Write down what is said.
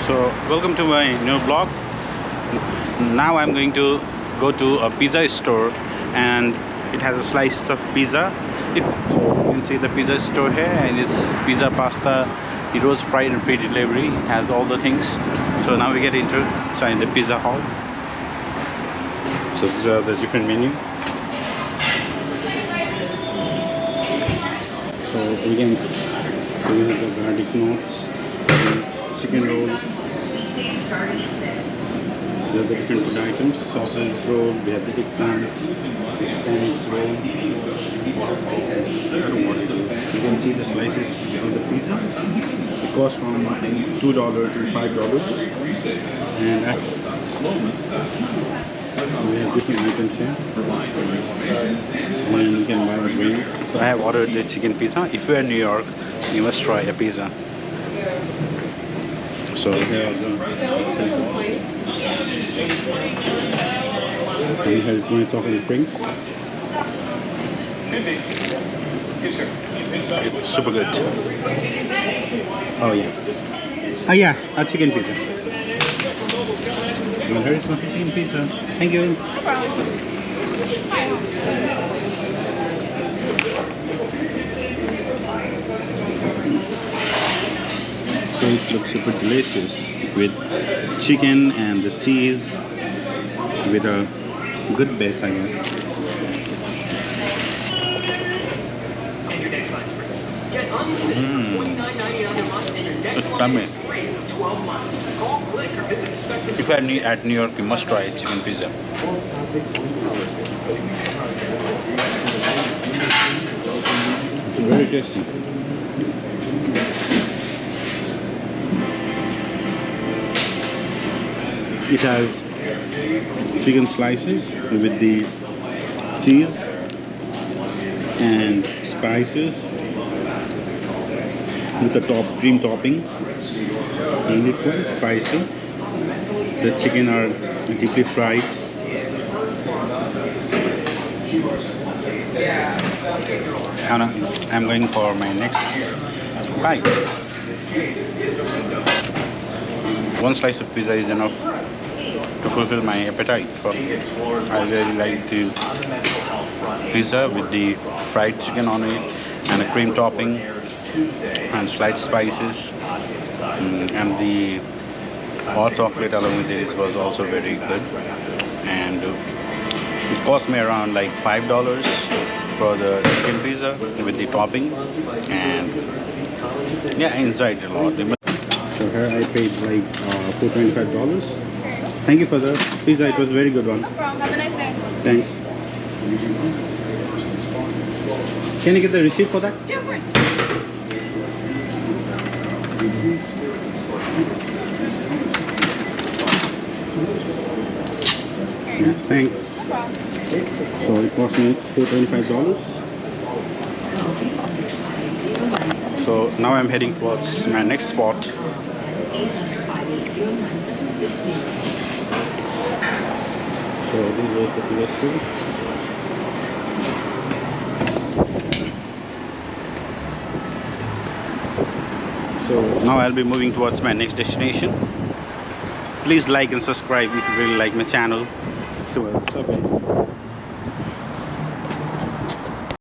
So welcome to my new blog. Now I'm going to go to a pizza store, and it has a slices of pizza. So you can see the pizza store here, and it's pizza, pasta, gyros, fried and free delivery. It has all the things. So now we get inside the pizza hall. So these are the different menu. So we have the garlic knots, chicken roll. We have the different food items, sausage roll, we have the eggplants, the Spanish roll. I don't know what it is. You can see the slices of the pizza. It costs from $2 to $5. And we have different items here. And you can buy a drink. So I have ordered the chicken pizza. If you're in New York, you must try a pizza. So here's my chocolate drink. It's super good. Oh yeah. Oh yeah, a chicken pizza. Well, here is my chicken pizza. Thank you. No problem. So it looks super delicious with chicken and the cheese with a good base, I guess. It's yummy. If you're at New York, you must try chicken pizza. It's very tasty. It has chicken slices with the cheese and spices with the cream topping, and it's quite spicy. The chicken are deeply fried. I'm going for my next bite. One slice of pizza is enough to fulfill my appetite. I really like the pizza with the fried chicken on it and a cream topping and sliced spices, and the hot chocolate along with it was also very good. And it cost me around like $5 for the chicken pizza with the topping, and yeah, I enjoyed it a lot. So here I paid like $425. Thank you for the pizza. It was a very good one. No problem. Have a nice day. Thanks. Can you get the receipt for that? Yeah, of course. Yes, thanks. No problem. So it cost me $425. So now I'm heading towards my next spot. So this was the PS2. So now I'll be moving towards my next destination. Please like and subscribe if you really like my channel. So,